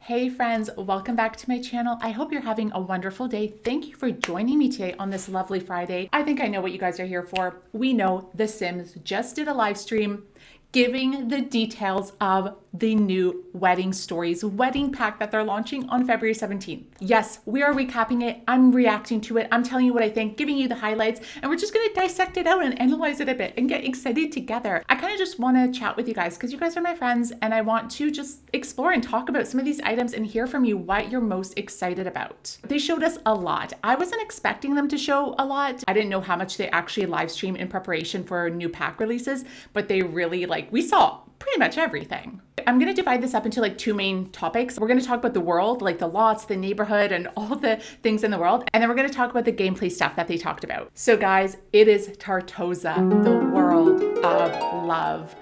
Hey friends, welcome back to my channel. I hope you're having a wonderful day. Thank you for joining me today on this lovely Friday. I think I know what you guys are here for. We know The Sims just did a live stream giving the details of the new Wedding Stories wedding pack that they're launching on February 17th. Yes, we are recapping it. I'm reacting to it. I'm telling you what I think, giving you the highlights, and we're just going to dissect it out and analyze it a bit and get excited together. I kind of just want to chat with you guys because you guys are my friends and I want to just explore and talk about some of these items and hear from you what you're most excited about. They showed us a lot. I wasn't expecting them to show a lot. I didn't know how much they actually live stream in preparation for new pack releases, but they really we saw pretty much everything. I'm going to divide this up into two main topics. We're going to talk about the world, the lots, the neighborhood, and all the things in the world. And then we're going to talk about the gameplay stuff that they talked about. So guys, it is Tartosa, the world of love.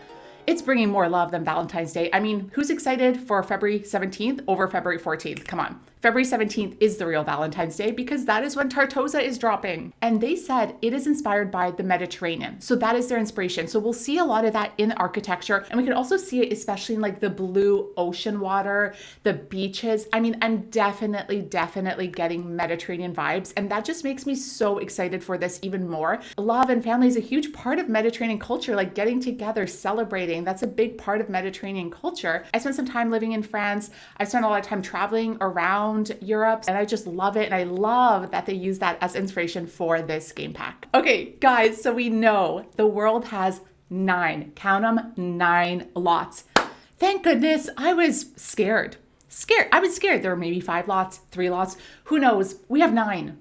It's bringing more love than Valentine's Day. I mean, who's excited for February 17th over February 14th? Come on. February 17th is the real Valentine's Day because that is when Tartosa is dropping. And they said it is inspired by the Mediterranean. So that is their inspiration. So we'll see a lot of that in the architecture. And we can also see it especially in the blue ocean water, the beaches. I mean, I'm definitely getting Mediterranean vibes. And that just makes me so excited for this even more. Love and family is a huge part of Mediterranean culture, getting together, celebrating. That's a big part of Mediterranean culture. I spent some time living in France. I spent a lot of time traveling around Europe and I just love it. And I love that they use that as inspiration for this game pack. Okay, guys, so we know the world has 9, count them, 9 lots. Thank goodness. I was scared. I was scared. There were maybe 5 lots, 3 lots. Who knows? We have 9.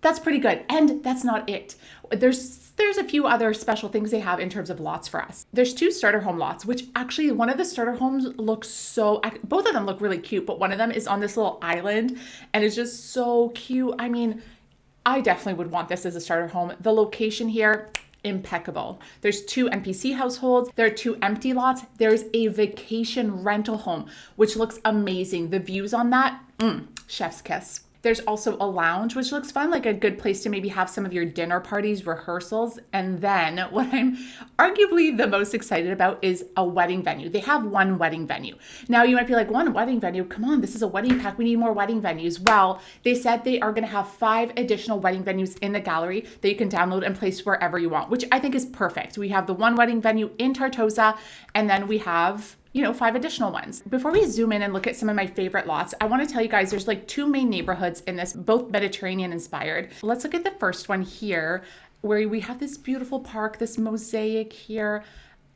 That's pretty good. And that's not it. There's a few other special things they have in terms of lots for us. There's 2 starter home lots, which actually one of the starter homes looks both of them look really cute, but one of them is on this little island and it's just so cute. I mean, I definitely would want this as a starter home. The location here, impeccable. There's 2 NPC households. There are 2 empty lots. There's a vacation rental home, which looks amazing. The views on that, chef's kiss. There's also a lounge, which looks fun, a good place to maybe have some of your dinner parties, rehearsals. And then what I'm arguably the most excited about is a wedding venue. They have 1 wedding venue. Now you might be like, 1 wedding venue? Come on, this is a wedding pack. We need more wedding venues. Well, they said they are going to have 5 additional wedding venues in the gallery that you can download and place wherever you want, which I think is perfect. We have the 1 wedding venue in Tartosa, and then we have 5 additional ones. Before we zoom in and look at some of my favorite lots, I want to tell you guys there's 2 main neighborhoods in this, both Mediterranean inspired. Let's look at the first one here, where we have this beautiful park, this mosaic here,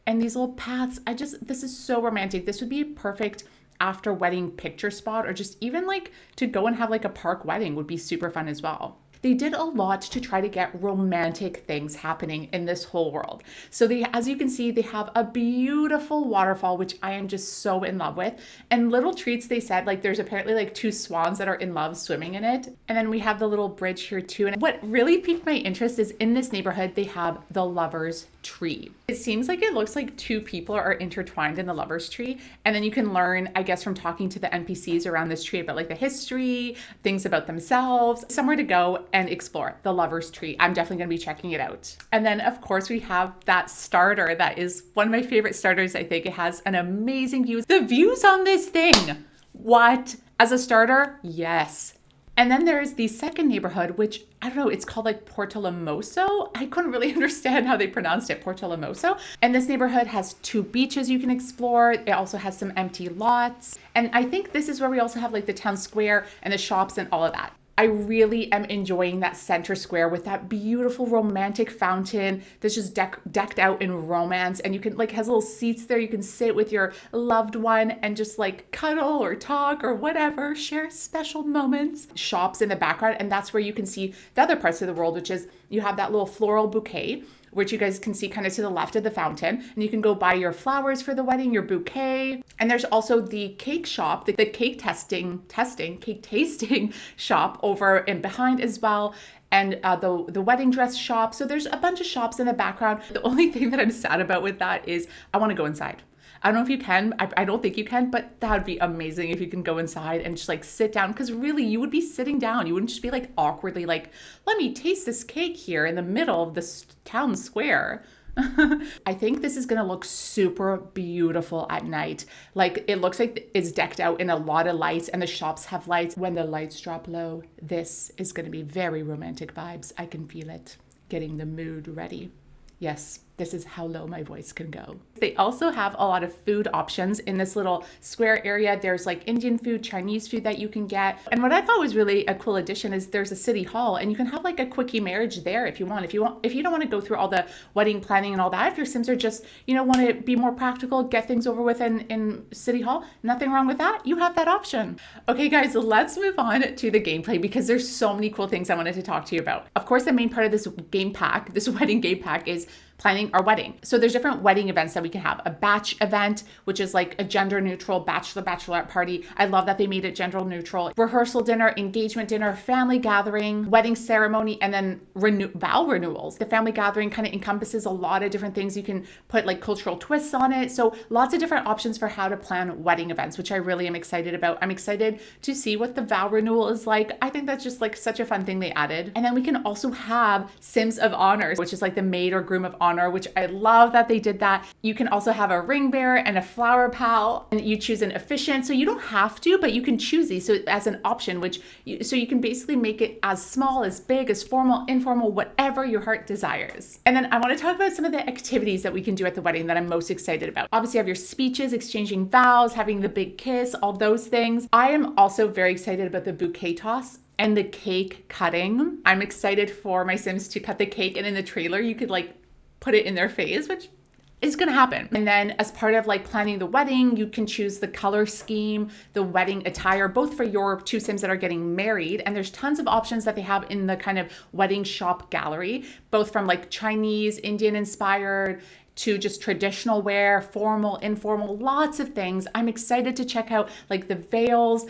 and these little paths. This is so romantic. This would be a perfect after wedding picture spot, or just even to go and have a park wedding would be super fun as well. They did a lot to try to get romantic things happening in this whole world. So as you can see, they have a beautiful waterfall, which I am just so in love with. And little treats, they said, there's apparently 2 swans that are in love swimming in it. And then we have the little bridge here too. And what really piqued my interest is in this neighborhood, they have the lover's tree. It seems it looks like 2 people are intertwined in the lover's tree. And then you can learn, I guess, from talking to the NPCs around this tree about the history, things about themselves, somewhere to go and explore the lover's tree. I'm definitely going to be checking it out. And then of course we have that starter that is one of my favorite starters. I think it has an amazing view. The views on this thing, what? As a starter? Yes. And then there's the second neighborhood, which I don't know, it's called Portolamoso. I couldn't really understand how they pronounced it, Portolamoso. And this neighborhood has 2 beaches you can explore. It also has some empty lots. And I think this is where we also have the town square and the shops and all of that. I really am enjoying that center square with that beautiful romantic fountain that's just decked out in romance. And you can has little seats there. You can sit with your loved one and just cuddle or talk or whatever, share special moments. Shops in the background. And that's where you can see the other parts of the world, which is you have that little floral bouquet, which you guys can see kind of to the left of the fountain. And you can go buy your flowers for the wedding, your bouquet. And there's also the cake shop, the cake tasting shop over and behind as well. And the wedding dress shop. So there's a bunch of shops in the background. The only thing that I'm sad about with that is I want to go inside. I don't know if you can. I don't think you can, but that would be amazing if you can go inside and just sit down. Because really, you would be sitting down. You wouldn't just be awkwardly let me taste this cake here in the middle of this town square. I think this is going to look super beautiful at night. Like it looks like it's decked out in a lot of lights and the shops have lights. When the lights drop low, this is going to be very romantic vibes. I can feel it. Getting the mood ready. Yes, this is how low my voice can go. They also have a lot of food options in this little square area. There's like Indian food, Chinese food that you can get. And what I thought was really a cool addition is there's a city hall and you can have like a quickie marriage there if you want. If you don't want to go through all the wedding planning and all that, if your Sims are just, want to be more practical, get things over with in city hall, nothing wrong with that. You have that option. Okay, guys, let's move on to the gameplay because there's so many cool things I wanted to talk to you about. Of course, the main part of this game pack, this wedding game pack, is planning our wedding. So there's different wedding events that we can have. A batch event, which is like a gender neutral bachelorette party. I love that they made it gender neutral. Rehearsal dinner, engagement dinner, family gathering, wedding ceremony, and then vow renewals. The family gathering kind of encompasses a lot of different things. You can put like cultural twists on it. So lots of different options for how to plan wedding events, which I really am excited about. I'm excited to see what the vow renewal is like. I think that's just like such a fun thing they added. And then we can also have Sims of Honor, which is like the maid or groom of honor, which I love that they did that. You can also have a ring bearer and a flower pal, and you choose an officiant. So you don't have to, but you can choose these so as an option, so you can basically make it as small, as big, as formal, informal, whatever your heart desires. And then I want to talk about some of the activities that we can do at the wedding that I'm most excited about. Obviously, you have your speeches, exchanging vows, having the big kiss, all those things. I am also very excited about the bouquet toss and the cake cutting. I'm excited for my Sims to cut the cake, and in the trailer, you could like put it in their face, which is going to happen. And then as part of like planning the wedding, you can choose the color scheme, the wedding attire, both for your two Sims that are getting married. And there's tons of options that they have in the kind of wedding shop gallery, both from like Chinese, Indian inspired to just traditional wear, formal, informal, lots of things. I'm excited to check out like the veils.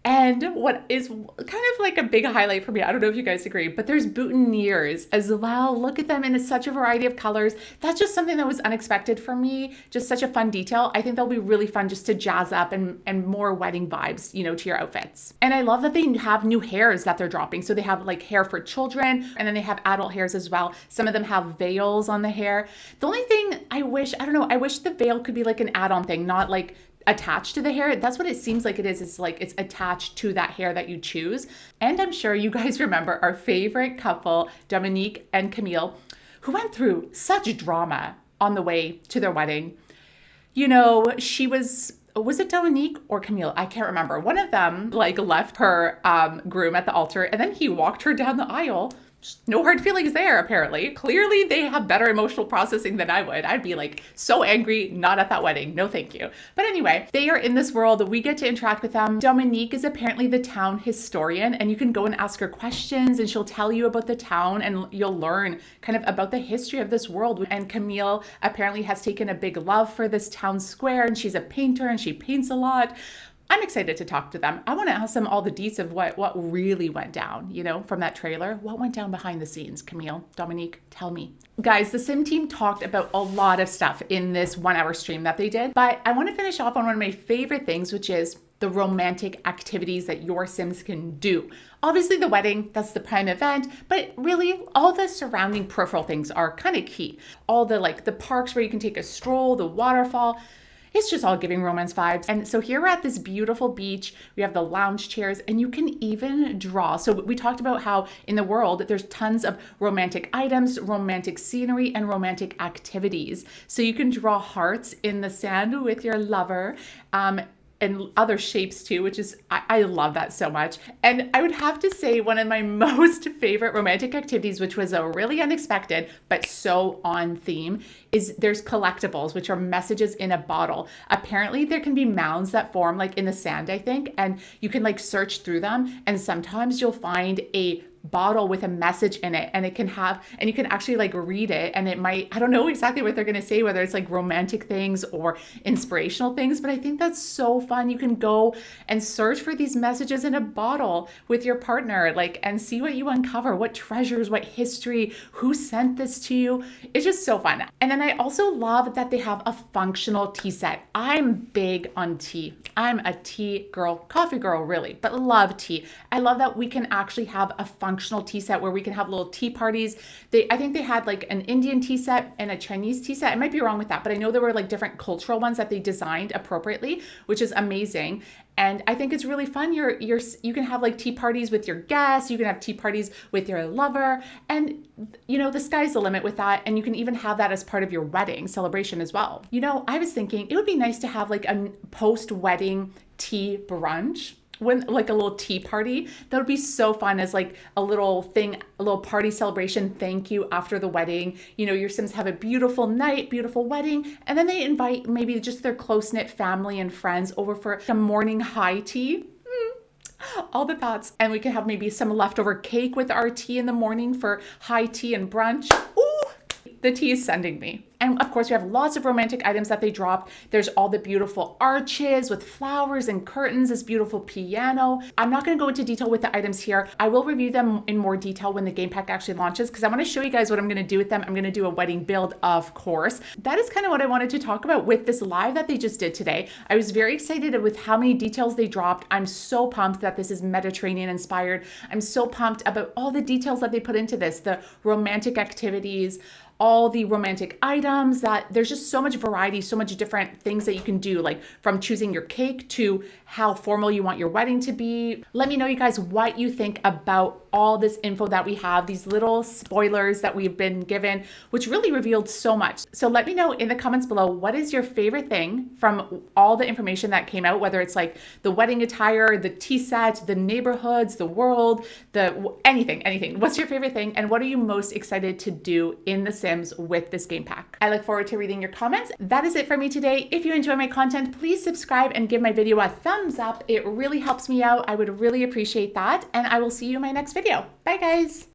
And what is kind of like a big highlight for me, I don't know if you guys agree, but there's boutonnieres as well. Look at them in such a variety of colors. That's just something that was unexpected for me. Just such a fun detail. I think they'll be really fun just to jazz up and more wedding vibes, to your outfits. And I love that they have new hairs that they're dropping. So they have like hair for children, and then they have adult hairs as well. Some of them have veils on the hair. The only thing I wish the veil could be like an add-on thing, not like attached to the hair. That's what it seems like it is. It's like it's attached to that hair that you choose. And I'm sure you guys remember our favorite couple, Dominique and Camille, who went through such drama on the way to their wedding. She was it Dominique or Camille? I can't remember. One of them like left her groom at the altar, and then he walked her down the aisle. No hard feelings there, apparently. Clearly, they have better emotional processing than I would. I'd be like so angry, not at that wedding. No, thank you. But anyway, they are in this world. We get to interact with them. Dominique is apparently the town historian, and you can go and ask her questions, and she'll tell you about the town, and you'll learn kind of about the history of this world. And Camille apparently has taken a big love for this town square, and she's a painter, and she paints a lot. I'm excited to talk to them. I want to ask them all the deets of what really went down, from that trailer. What went down behind the scenes? Camille, Dominique, tell me. Guys, the Sim team talked about a lot of stuff in this 1 hour stream that they did, but I want to finish off on one of my favorite things, which is the romantic activities that your Sims can do. Obviously the wedding, that's the prime event, but really all the surrounding peripheral things are kind of key. All the parks where you can take a stroll, the waterfall, it's just all giving romance vibes. And so here we're at this beautiful beach. We have the lounge chairs, and you can even draw. So we talked about how in the world, there's tons of romantic items, romantic scenery, and romantic activities. So you can draw hearts in the sand with your lover. And other shapes too, which is, I love that so much. And I would have to say one of my most favorite romantic activities, which was a really unexpected, but so on theme, is there's collectibles, which are messages in a bottle. Apparently there can be mounds that form like in the sand, I think, and you can like search through them. And sometimes you'll find a bottle with a message in it, and you can actually like read it, and it might, I don't know exactly what they're going to say, whether it's like romantic things or inspirational things, but I think that's so fun. You can go and search for these messages in a bottle with your partner, and see what you uncover, what treasures, what history, who sent this to you. It's just so fun. And then I also love that they have a functional tea set. I'm big on tea. I'm a tea girl, coffee girl really, but love tea. I love that we can actually have a functional tea set where we can have little tea parties. I think they had like an Indian tea set and a Chinese tea set. I might be wrong with that, but I know there were like different cultural ones that they designed appropriately, which is amazing. And I think it's really fun. You can have like tea parties with your guests. You can have tea parties with your lover. And, you know, the sky's the limit with that. And you can even have that as part of your wedding celebration as well. You know, I was thinking it would be nice to have like a post-wedding tea brunch. When like a little tea party, that would be so fun as like a little thing, a little party celebration. Thank you after the wedding. You know, your Sims have a beautiful night, beautiful wedding, and then they invite maybe just their close-knit family and friends over for a morning high tea. All the thoughts. And we can have maybe some leftover cake with our tea in the morning for high tea and brunch. Ooh, the tea is sending me. And of course, we have lots of romantic items that they drop. There's all the beautiful arches with flowers and curtains, this beautiful piano. I'm not going to go into detail with the items here. I will review them in more detail when the game pack actually launches because I want to show you guys what I'm going to do with them. I'm going to do a wedding build, of course. That is kind of what I wanted to talk about with this live that they just did today. I was very excited with how many details they dropped. I'm so pumped that this is Mediterranean inspired. I'm so pumped about all the details that they put into this, the romantic activities, all the romantic items, that there's just so much variety, so much different things that you can do, like from choosing your cake to how formal you want your wedding to be. Let me know, you guys, what you think about all this info that we have, these little spoilers that we've been given, which really revealed so much. So let me know in the comments below, what is your favorite thing from all the information that came out, whether it's like the wedding attire, the tea set, the neighborhoods, the world, anything. What's your favorite thing? And what are you most excited to do in The Sims with this game pack? I look forward to reading your comments. That is it for me today. If you enjoy my content, please subscribe and give my video a thumbs up. It really helps me out. I would really appreciate that. And I will see you in my next video. Bye, guys.